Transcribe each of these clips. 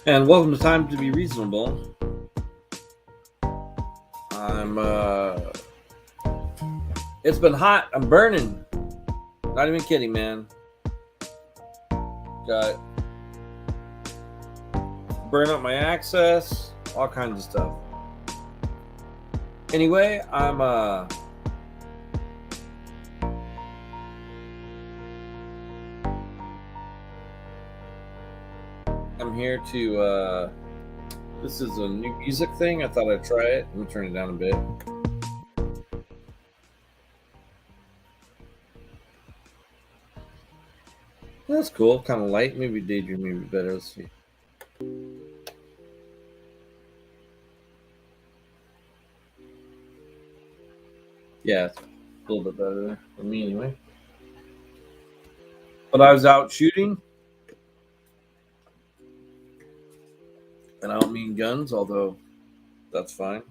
And welcome to Time to Be Reasonable. I'm It's been hot. I'm burning. Not even kidding, man. Got burn up my access, all kinds of stuff. Anyway, I'm here to this is a new music thing. I thought I'd try it. Let me turn it down a bit. That's cool. Kind of light. Maybe Daydream maybe better. Let's see. Yeah, it's a little bit better for me anyway. But I was out shooting, and I don't mean guns, although that's fine.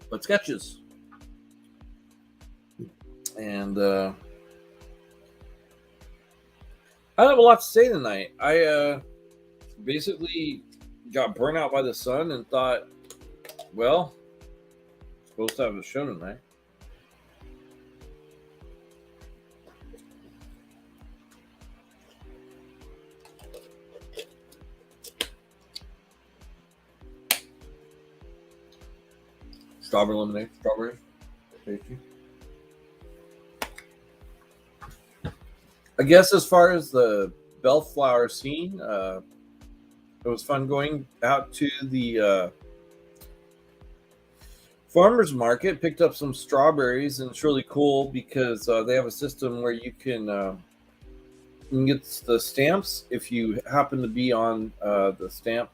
But sketches. And I don't have a lot to say tonight. I basically got burnt out by the sun and thought, well, supposed to have a show tonight. Strawberry lemonade, strawberries, tasty. I guess as far as the Bellflower scene, it was fun going out to the farmers market, picked up some strawberries, and it's really cool because they have a system where you can get the stamps if you happen to be on the stamp.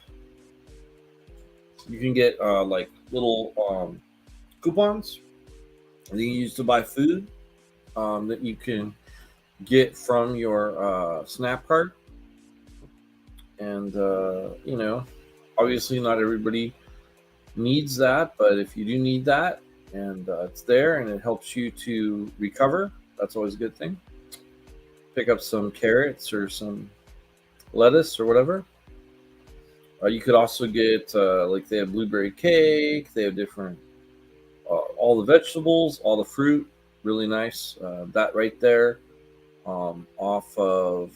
You can get like little coupons that you can use to buy food that you can get from your Snap card. And, obviously not everybody needs that, but if you do need that and it's there and it helps you to recover, that's always a good thing. Pick up some carrots or some lettuce or whatever. You could also get like they have blueberry cake. They have different all the vegetables, all the fruit. Really nice. That right there, off of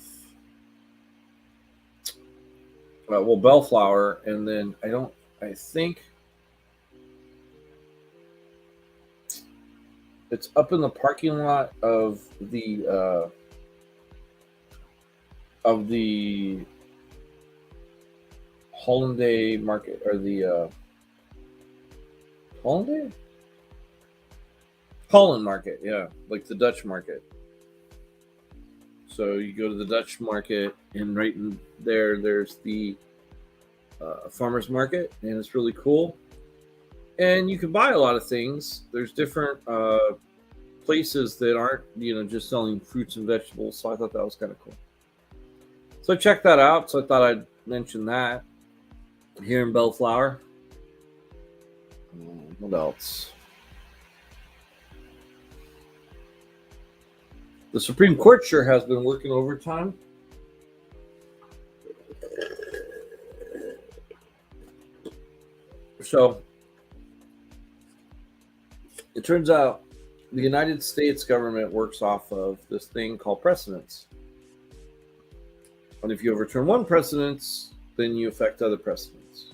Bellflower, and then I think it's up in the parking lot of the Hollanday Market or the Hollanday Holland Market, yeah, like the Dutch Market. So you go to the Dutch Market, and right in there, there's the farmers market, and it's really cool. And you can buy a lot of things. There's different places that aren't, just selling fruits and vegetables. So I thought that was kind of cool. So check that out. So I thought I'd mention that here in Bellflower. What else? The Supreme Court sure has been working overtime. So it turns out the United States government works off of this thing called precedents. And if you overturn one precedence, then you affect other precedents.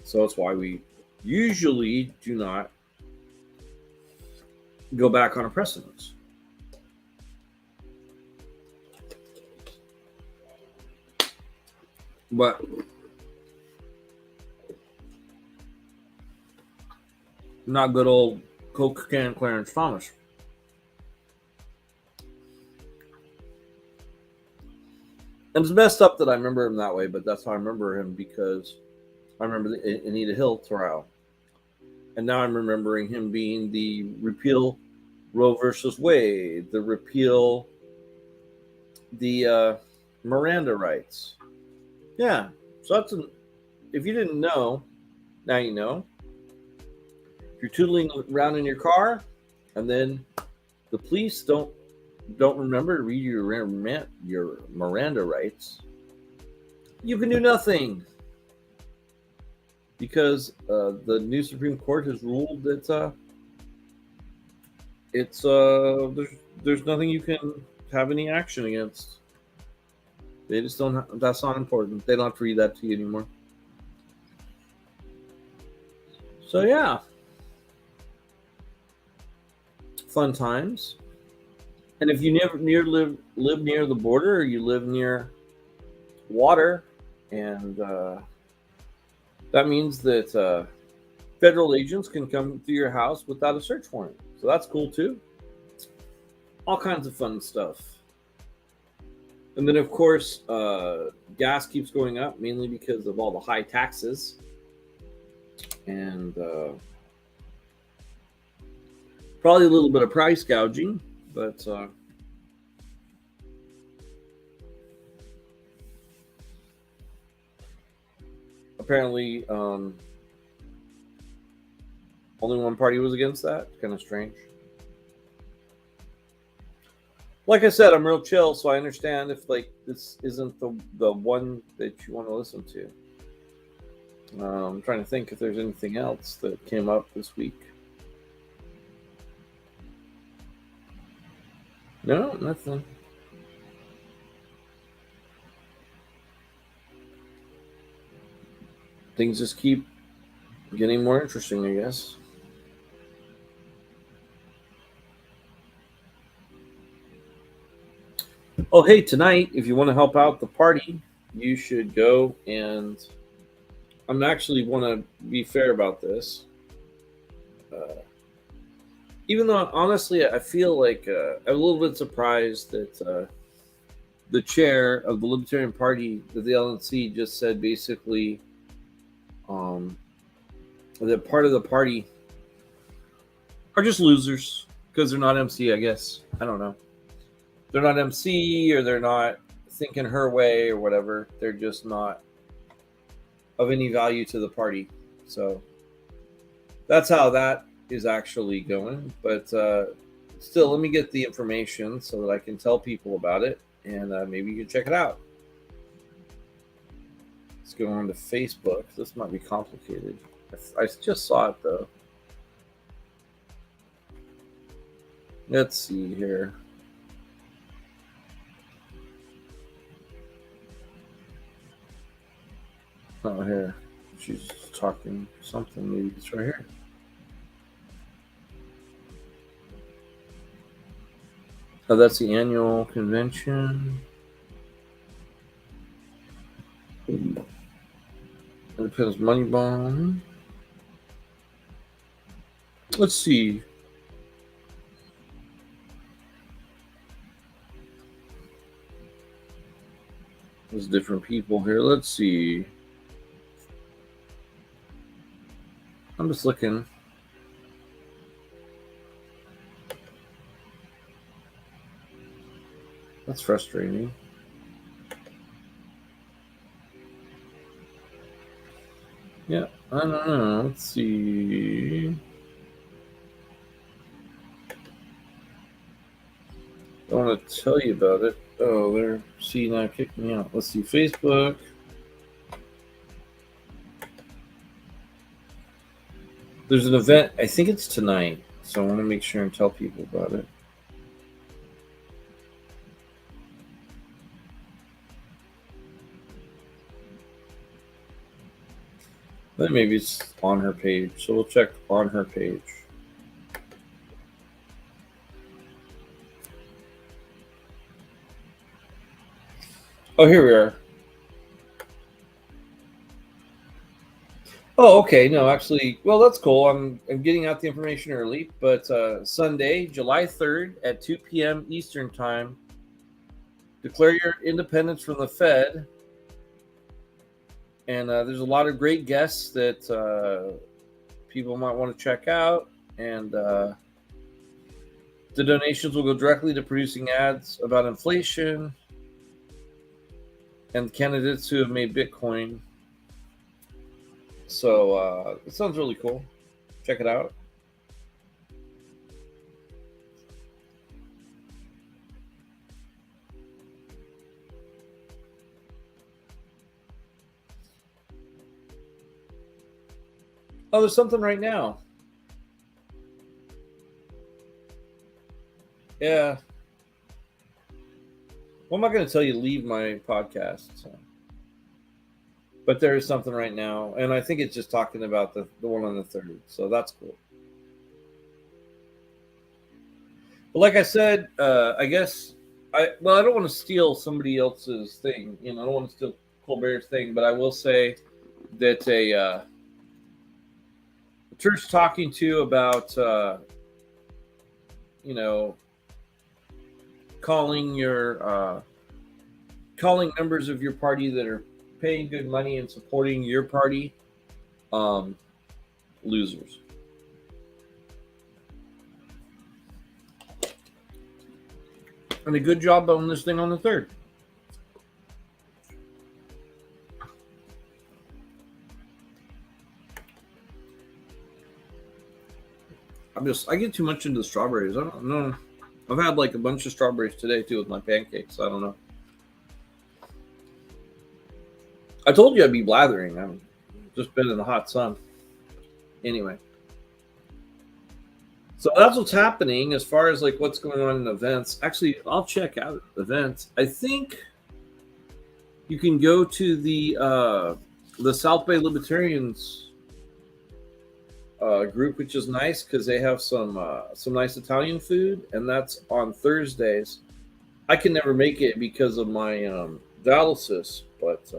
So that's why we usually do not go back on a precedence. But not good old Coke can Clarence Thomas. And it's messed up that I remember him that way, but that's how I remember him because I remember the Anita Hill trial. And now I'm remembering him being the repeal Roe versus Wade, the repeal the Miranda rights. Yeah. So if you didn't know, now you know. If you're tootling around in your car and then the police don't don't remember to read your Miranda rights, you can do nothing, because the new Supreme Court has ruled that it's there's nothing you can have any action against. They just don't. That's not important. They don't have to read that to you anymore. So yeah, fun times. And if you live near the border, or you live near water, and that means that federal agents can come to your house without a search warrant. So that's cool too. All kinds of fun stuff. And then, of course, gas keeps going up, mainly because of all the high taxes. And probably a little bit of price gouging, but apparently only one party was against that. Kind of strange. Like I said, I'm real chill, so I understand if like this isn't the one that you want to listen to. I'm trying to think if there's anything else that came up this week. No, nothing. Things just keep getting more interesting, I guess. Oh, hey, tonight, if you want to help out the party, you should go and. I'm actually want to be fair about this. Uh, Even though, honestly, I feel like I'm a little bit surprised that the chair of the Libertarian Party, the LNC, just said basically um, that part of the party are just losers because they're not MC, I guess. I don't know. They're not MC, or they're not thinking her way or whatever. They're just not of any value to the party. So that's how that is actually going. But still, let me get the information so that I can tell people about it, and maybe you can check it out. Let's go on to Facebook. This might be complicated. I just saw it though. Let's see here. Oh, here. She's talking something. Maybe it's right here. Oh, that's the annual convention. Independence Money Bond. Let's see. There's different people here. Let's see. I'm just looking. That's frustrating. Yeah, I don't know. Let's see. I want to tell you about it. Oh, they're now kicked me out. Let's see. Facebook. There's an event. I think it's tonight. So I want to make sure and tell people about it. Then maybe it's on her page. So we'll check on her page. Oh, here we are. Oh, okay. No, actually, well, that's cool. I'm getting out the information early, but Sunday, July 3rd at 2 p.m. Eastern Time, declare your independence from the Fed. And there's a lot of great guests that people might want to check out. And the donations will go directly to producing ads about inflation and candidates who have made Bitcoin. So it sounds really cool. Check it out. Oh, there's something right now. Yeah. Well, I'm not going to tell you to leave my podcast. So. But there is something right now. And I think it's just talking about the one on the 3rd. So that's cool. But like I said, I guess I don't want to steal somebody else's thing. I don't want to steal Colbert's thing, but I will say that a church talking to about calling members of your party that are paying good money and supporting your party losers. And a good job on this thing on the 3rd. I get too much into the strawberries. I don't know. I've had like a bunch of strawberries today too with my pancakes. I don't know. I told you I'd be blathering. I've just been in the hot sun. Anyway. So that's what's happening as far as like what's going on in events. Actually, I'll check out events. I think you can go to the South Bay Libertarians group, which is nice because they have some nice Italian food, and that's on Thursdays. I can never make it because of my dialysis, but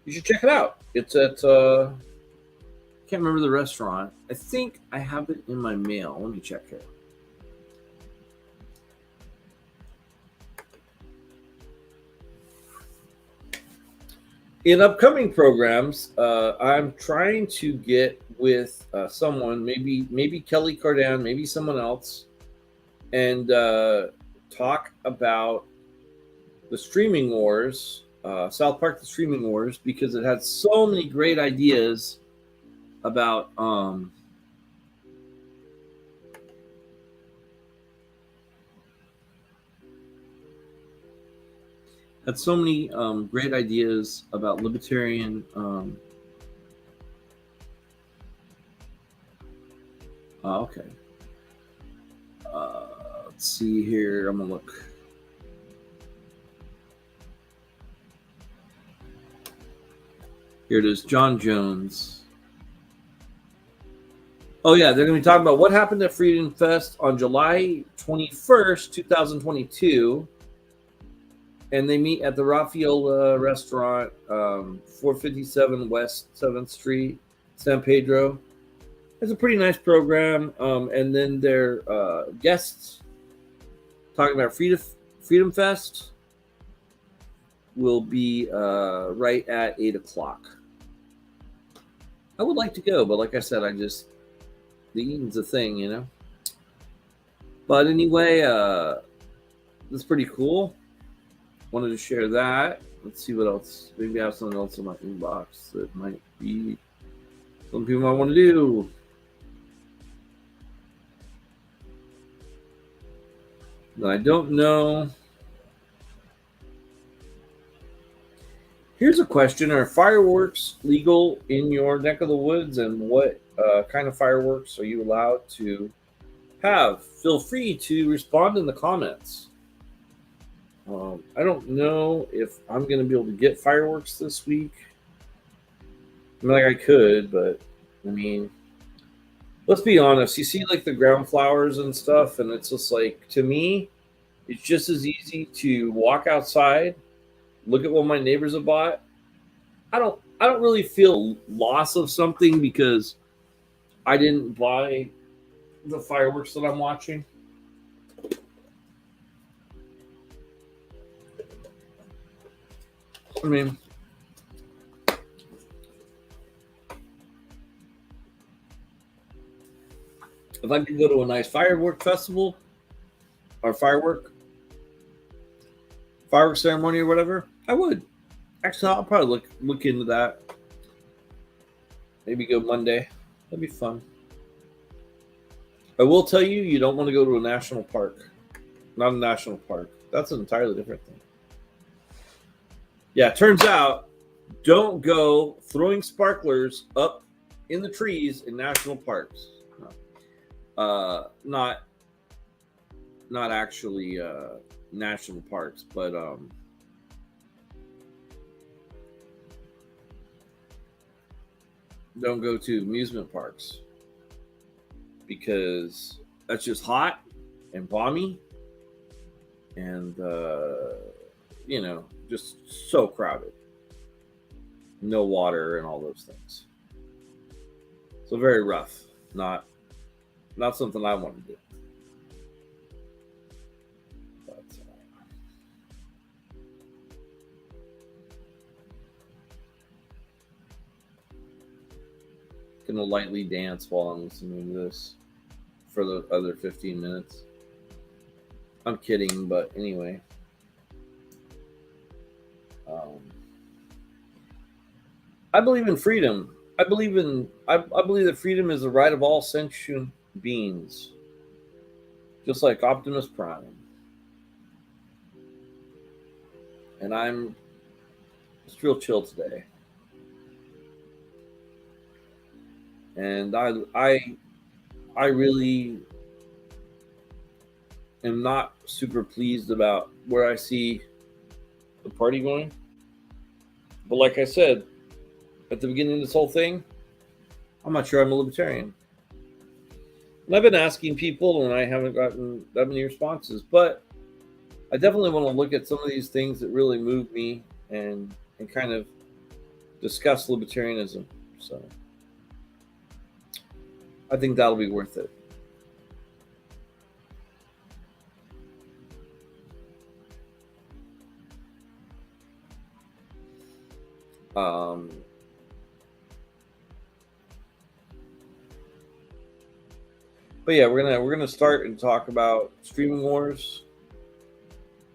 you should check it out. It's at can't remember the restaurant. I think I have it in my mail. Let me check here. In upcoming programs, I'm trying to get with someone, maybe Kelly Cardan, maybe someone else, and talk about the streaming wars, South Park, the streaming wars, because it had so many great ideas about great ideas about libertarian okay. Let's see here. I'm gonna look. Here it is. John Jones. Oh, yeah. They're going to be talking about what happened at Freedom Fest on July 21st, 2022. And they meet at the Raffaella restaurant, 457 West 7th Street, San Pedro. It's a pretty nice program. And then their guests talking about Freedom Fest will be right at 8 o'clock. I would like to go, but like I said, the eating's a thing, But anyway, that's pretty cool. Wanted to share that. Let's see what else. Maybe I have something else in my inbox that might be something people might want to do. I don't know. Here's a question. Are fireworks legal in your neck of the woods, and what kind of fireworks are you allowed to have? Feel free to respond in the comments. I don't know if I'm going to be able to get fireworks this week. I mean, like I could, but I mean, let's be honest. You see like the ground flowers and stuff, and it's just like, to me, it's just as easy to walk outside, look at what my neighbors have bought. I don't really feel loss of something because I didn't buy the fireworks that I'm watching. I mean, if I could go to a nice firework festival or firework ceremony or whatever, I would. Actually, I'll probably look into that. Maybe go Monday. That'd be fun. I will tell you, you don't want to go to a national park. Not a national park. That's an entirely different thing. Yeah, it turns out, don't go throwing sparklers up in the trees in national parks. Not actually national parks, but don't go to amusement parks because that's just hot and balmy and just so crowded, no water and all those things. So very rough. Not something I want to do. But, gonna lightly dance while I'm listening to this for the other 15 minutes. I'm kidding, but anyway. I believe in freedom. I believe that freedom is the right of all sentient beings, just like Optimus Prime. And I'm just real chill today. And I really am not super pleased about where I see the party going. But like I said at the beginning of this whole thing, I'm not sure I'm a libertarian. And I've been asking people and I haven't gotten that many responses, but I definitely want to look at some of these things that really move me and kind of discuss libertarianism. So I think that'll be worth it. But yeah, we're gonna start and talk about streaming wars.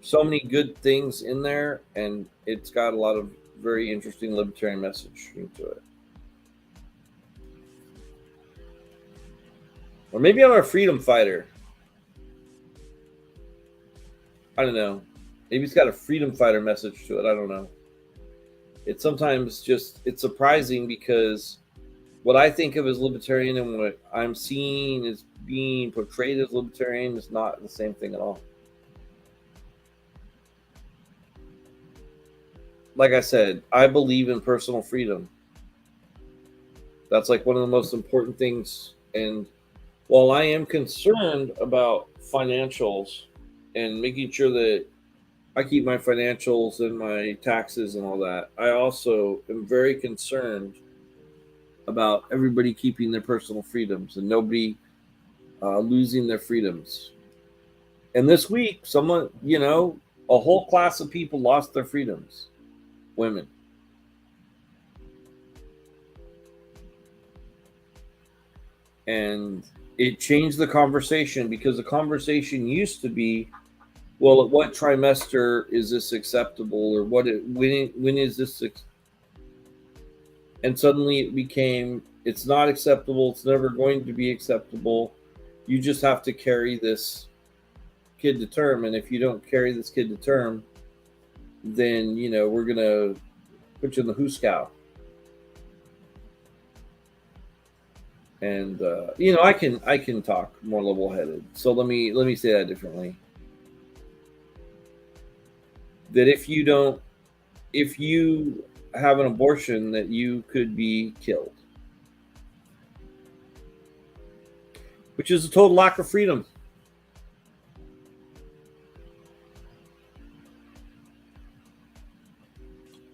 So many good things in there, and it's got a lot of very interesting libertarian message into it. Or maybe I'm a freedom fighter. I don't know. Maybe it's got a freedom fighter message to it. I don't know. It's sometimes it's surprising because what I think of as libertarian and what I'm seeing as being portrayed as libertarian is not the same thing at all. Like I said, I believe in personal freedom. That's like one of the most important things. And while I am concerned about financials and making sure that I keep my financials and my taxes and all that, I also am very concerned about everybody keeping their personal freedoms and nobody losing their freedoms. And this week, someone, a whole class of people lost their freedoms. Women. And it changed the conversation because the conversation used to be, well, at what trimester is this acceptable, or when is this? And suddenly it became, it's not acceptable. It's never going to be acceptable. You just have to carry this kid to term, and if you don't carry this kid to term, then we're gonna put you in the hooskow. And I can talk more level-headed. So let me say that differently. That if you have an abortion, that you could be killed, which is a total lack of freedom.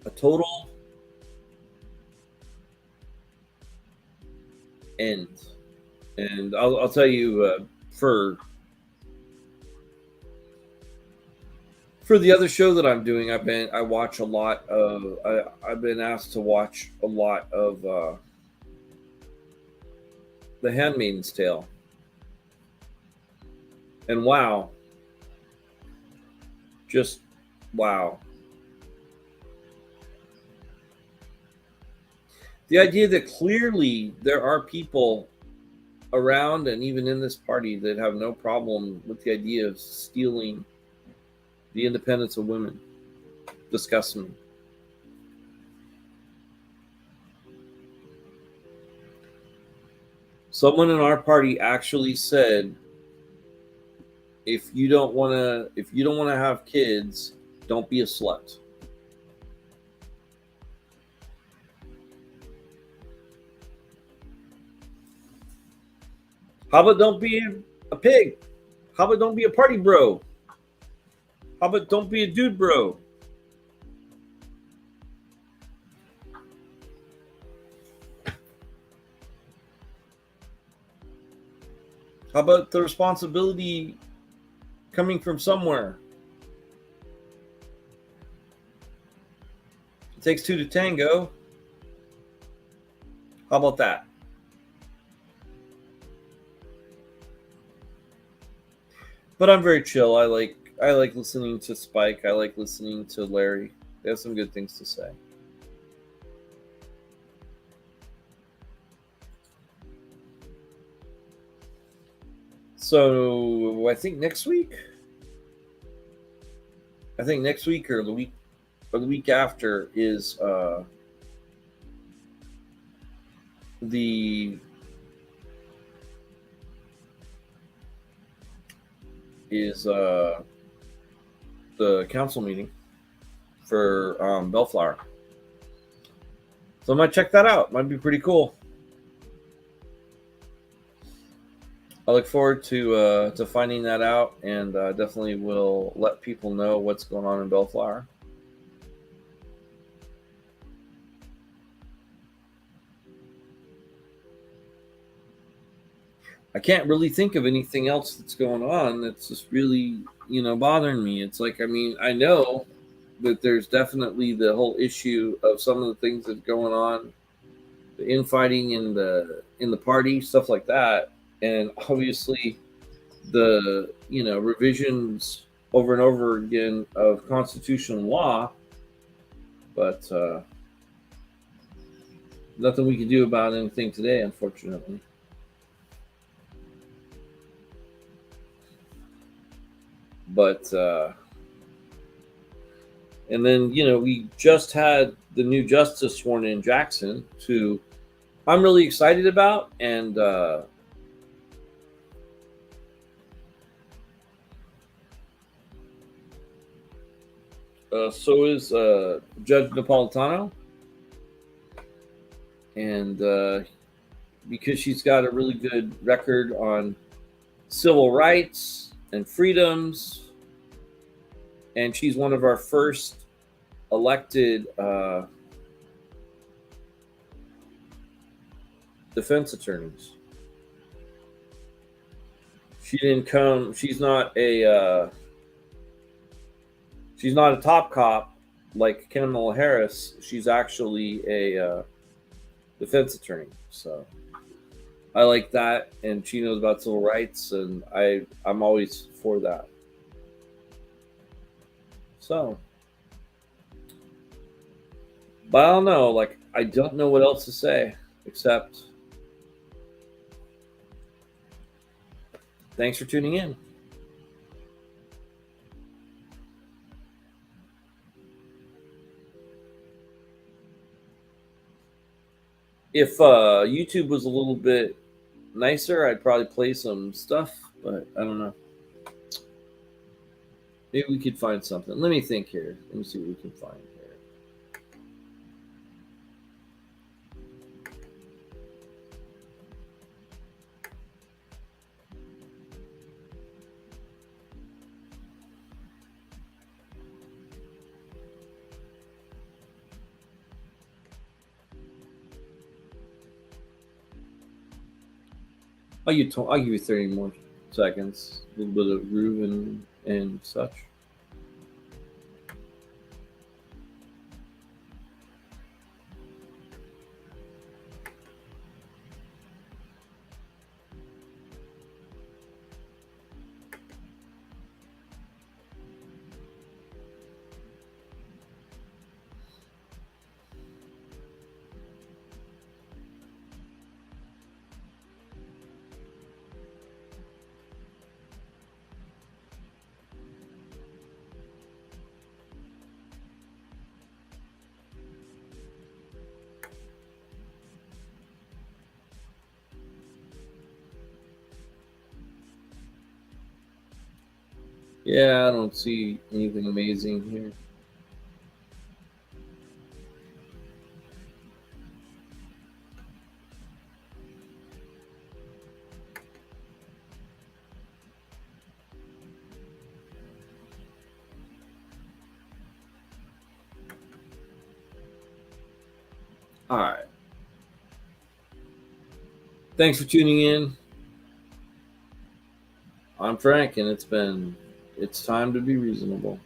A total end. And I'll tell you, for the other show that I'm doing, I've been asked to watch a lot of The Handmaid's Tale. And wow. Just wow. The idea that clearly there are people around and even in this party that have no problem with the idea of stealing the independence of women disgusts me. Someone in our party actually said, if you don't want to have kids, don't be a slut. How about don't be a pig? How about don't be a party bro? How about don't be a dude bro? How about the responsibility coming from somewhere? It takes two to tango. How about that? But I'm very chill. I like listening to Spike. I like listening to Larry. They have some good things to say. So I think next week or the week after is the is the council meeting for Bellflower. So I might check that out. Might be pretty cool. I look forward to finding that out, and definitely will let people know what's going on in Bellflower. I can't really think of anything else that's going on that's just really, bothering me. It's like, I mean, I know that there's definitely the whole issue of some of the things that's going on, the infighting in the party, stuff like that, and obviously the revisions over and over again of constitutional law, but nothing we can do about anything today, unfortunately. But and then we just had the new justice sworn in, Jackson, who I'm really excited about, and so is Judge Napolitano, and because she's got a really good record on civil rights and freedoms, and she's one of our first elected defense attorneys. She didn't come. She's not a top cop like Kamala Harris. She's actually a defense attorney. So I like that, and she knows about civil rights, and I'm always for that. So, but I don't know. Like, I don't know what else to say except thanks for tuning in. If YouTube was a little bit nicer, I'd probably play some stuff, but I don't know. Maybe we could find something. Let me think here. Let me see what we can find here. I'll give you 30 more seconds. A little bit of groove and such. Yeah, I don't see anything amazing here. All right. Thanks for tuning in. I'm Frank, and it's time to be reasonable.